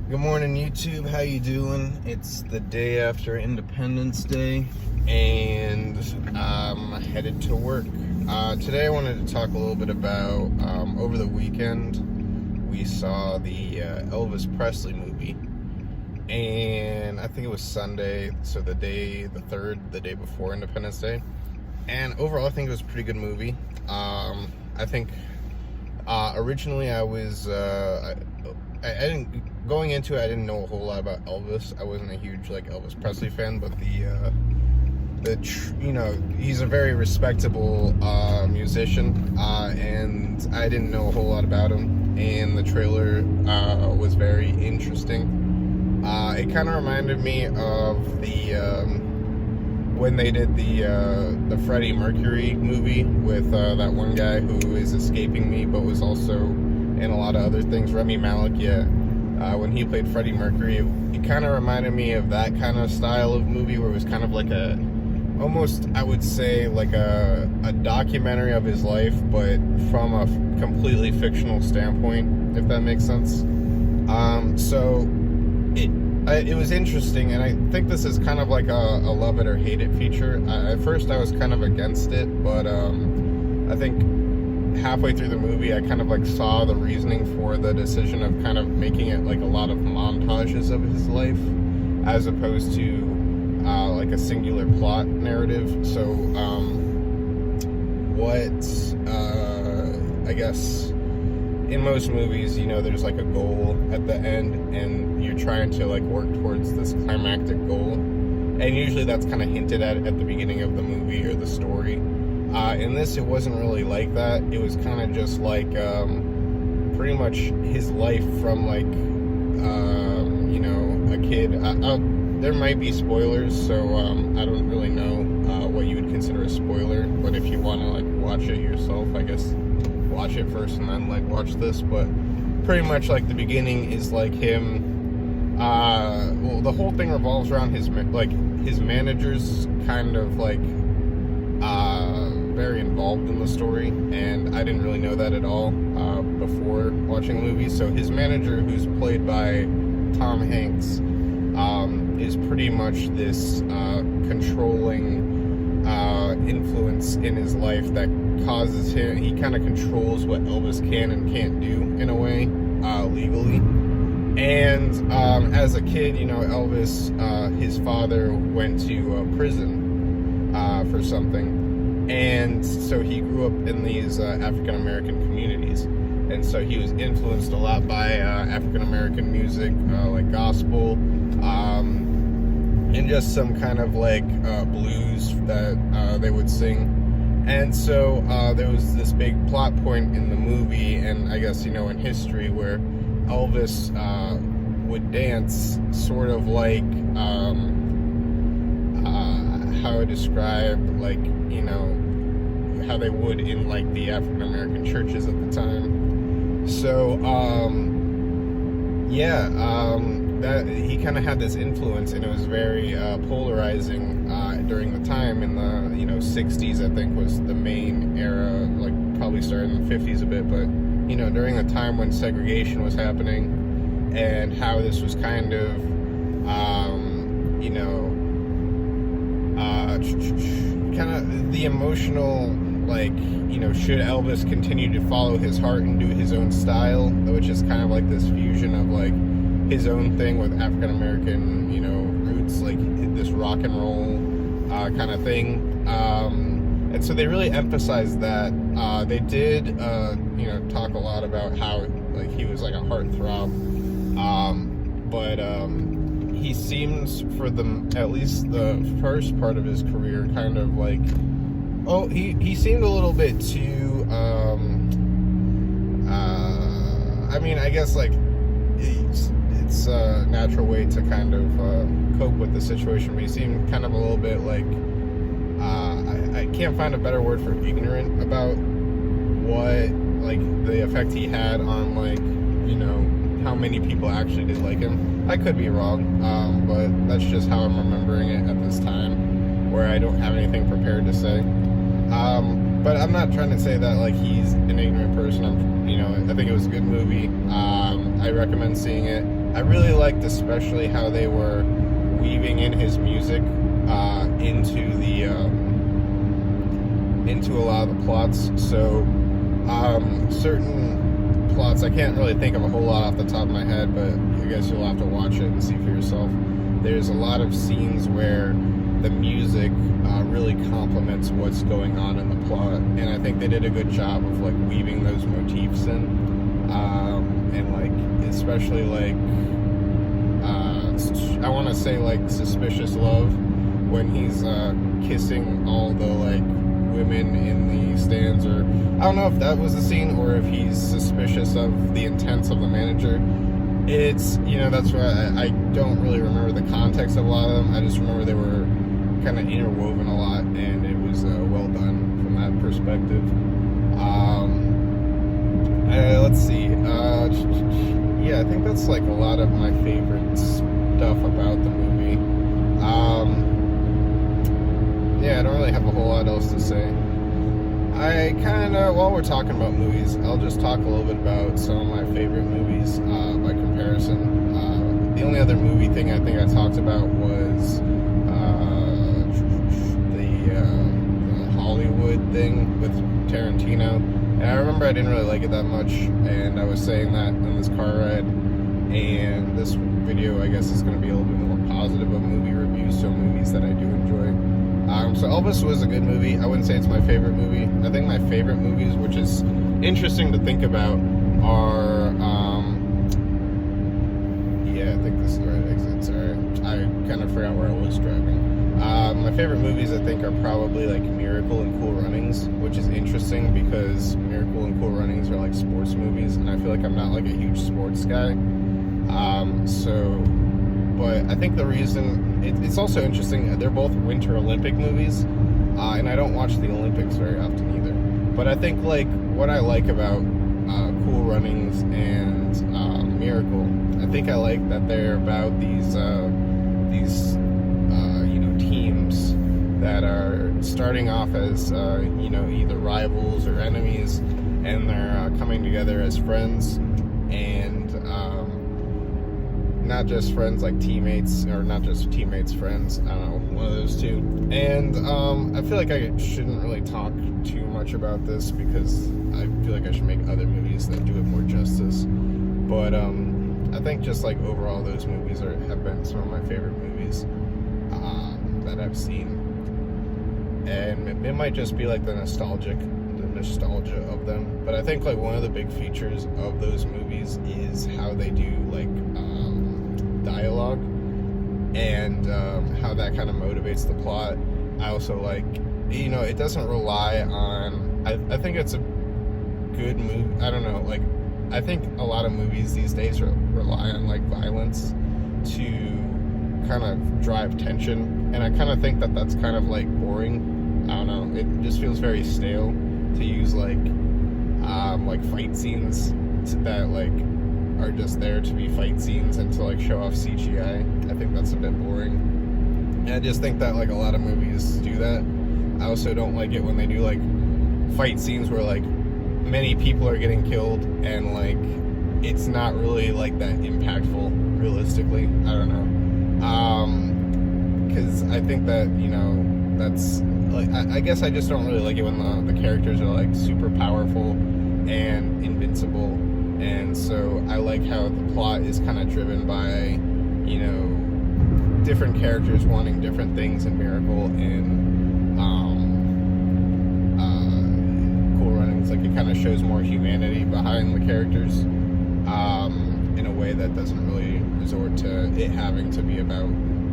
Good morning, YouTube. How you doing? It's the day after Independence Day, and I'm headed to work. Today I wanted to talk a little bit about, over the weekend, we saw the Elvis Presley movie, and I think it was Sunday, so the 3rd, the day before Independence Day, and overall I think it was a pretty good movie. I think originally I was, I didn't, going into it, I didn't know a whole lot about Elvis. I wasn't a huge Elvis Presley fan, but he's a very respectable musician, and I didn't know a whole lot about him. And the trailer was very interesting. It kind of reminded me of when they did the Freddie Mercury movie with that one guy who is escaping me, but was also in a lot of other things. Rami Malek, yeah. When he played Freddie Mercury, it kind of reminded me of that kind of style of movie where it was kind of like almost, I would say, like a documentary of his life, but from a completely fictional standpoint, if that makes sense. So it was interesting, and I think this is kind of like a love it or hate it feature. At first I was kind of against it, but I think halfway through the movie I kind of saw the reasoning for the decision of kind of making it like a lot of montages of his life as opposed to a singular plot narrative. So I guess in most movies, there's a goal at the end and you're trying to work towards this climactic goal, and usually that's kind of hinted at the beginning of the movie or the story. In this, it wasn't really like that. It was kind of just pretty much his life from a kid. There might be spoilers, so I don't really know what you would consider a spoiler, but if you want to watch it yourself, I guess watch it first and then watch this. But pretty much the beginning is him, well, the whole thing revolves around his managers kind of very involved in the story, and I didn't really know that at all before watching the movie. So his manager, who's played by Tom Hanks, is pretty much this controlling influence in his life that causes him, he kind of controls what Elvis can and can't do in a way, legally. And as a kid, Elvis, his father went to prison for something. And so he grew up in these African-American communities. And so he was influenced a lot by African-American music, like gospel, and just some kind of blues that they would sing. And so there was this big plot point in the movie, and I guess, in history, where Elvis would dance sort of how I describe, how they would in the African American churches at the time. So that he kind of had this influence, and it was very polarizing during the time. In the 60s, I think, was the main era, probably started in the 50s a bit, but during the time when segregation was happening, and how this was kind of kind of the emotional, should Elvis continue to follow his heart and do his own style, which is kind of this fusion of his own thing with African American roots, this rock and roll kind of thing. And so they really emphasized that. They did talk a lot about how he was a heartthrob, but he seems, for at least the first part of his career, kind of he seemed a little bit too, I guess it's a natural way to kind of cope with the situation, but he seemed kind of a little bit I can't find a better word for ignorant about what the effect he had on how many people actually did like him. I could be wrong, but that's just how I'm remembering it at this time, where I don't have anything prepared to say. But I'm not trying to say that he's an ignorant person. I think it was a good movie. I recommend seeing it. I really liked especially how they were weaving in his music into a lot of the plots. So certain plots, I can't really think of a whole lot off the top of my head, but I guess you'll have to watch it and see for yourself. There's a lot of scenes where the music really complements what's going on in the plot, and I think they did a good job of like weaving those motifs in, and like especially like I want to say like Suspicious Love, when he's kissing all the like women in the stands, or I don't know if that was the scene or if he's suspicious of the intents of the manager. It's, you know, that's why I don't really remember the context of a lot of them. I just remember they were kind of interwoven a lot, and it was well done from that perspective. Let's see. Yeah, I think that's like a lot of my favorite stuff about the movie. Yeah, I don't really have a whole lot else to say. I kind of, while we're talking about movies, I'll just talk a little bit about some of my favorite movies by comparison. The only other movie thing I think I talked about was the Hollywood thing with Tarantino. And I remember I didn't really like it that much, and I was saying that in this car ride. And this video, I guess, is going to be a little bit more positive of movie reviews, so movies that I do enjoy. So Elvis was a good movie. I wouldn't say it's my favorite movie. I think my favorite movies, which is interesting to think about, are yeah, I think this is the right exit. Sorry, I kind of forgot where I was driving. My favorite movies, I think, are probably like Miracle and Cool Runnings, which is interesting because Miracle and Cool Runnings are like sports movies, and I feel like I'm not like a huge sports guy. But I think the reason it's also interesting, they're both Winter Olympic movies, and I don't watch the Olympics very often either. But I think like what I like about Cool Runnings and Miracle, I think I like that they're about these you know, teams that are starting off as you know, either rivals or enemies, and they're coming together as friends, and not just friends like teammates, or not just teammates, friends, I don't know, one of those two. And I feel like I shouldn't really talk too much about this because I feel like I should make other movies that do it more justice. But I think just like overall those movies have been some of my favorite movies that I've seen. And it might just be like the nostalgia of them. But I think like one of the big features of those movies is how they do like dialogue, and how that kind of motivates the plot. I also like, you know, it doesn't rely on, I think it's a good movie. I don't know, like I think a lot of movies these days rely on like violence to kind of drive tension, and I kind of think that that's kind of like boring. I don't know, it just feels very stale to use like fight scenes that like are just there to be fight scenes and to like show off CGI. I think that's a bit boring. And I just think that like a lot of movies do that. I also don't like it when they do like fight scenes where like many people are getting killed and like it's not really like that impactful realistically. I don't know. Because I think that, you know, that's like, I guess I just don't really like it when the characters are like super powerful and invincible. And so I like how the plot is kind of driven by, you know, different characters wanting different things in Miracle and Cool Runnings. Like it kind of shows more humanity behind the characters in a way that doesn't really resort to it having to be about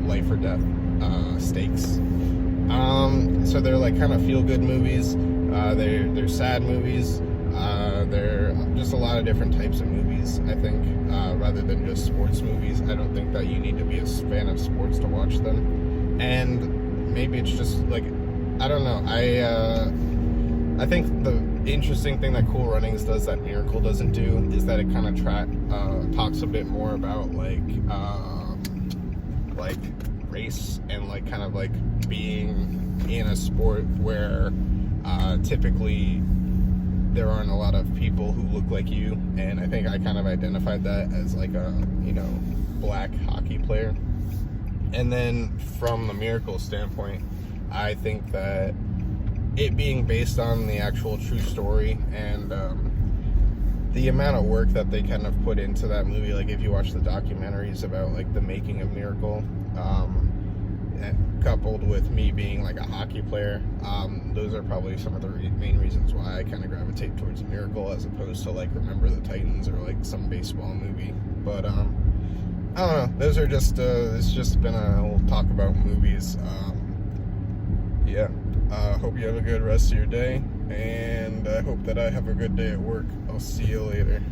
life or death stakes. So they're like kind of feel-good movies. They're sad movies. They're just a lot of different types of movies, I think, rather than just sports movies. I don't think that you need to be a fan of sports to watch them. And maybe it's just like, I don't know. I think the interesting thing that Cool Runnings does that Miracle doesn't do is that it kind of talks a bit more about like race and like kind of like being in a sport where typically there aren't a lot of people who look like you, and I think I kind of identified that as like a, you know, black hockey player. And then from the Miracle standpoint, I think that it being based on the actual true story, and the amount of work that they kind of put into that movie, like if you watch the documentaries about like the making of Miracle, coupled with me being like a hockey player, those are probably some of the main reasons why I kind of gravitate towards Miracle as opposed to like Remember the Titans or like some baseball movie. But I don't know, those are just it's just been a whole talk about movies. Yeah, hope you have a good rest of your day, and I hope that I have a good day at work. I'll see you later.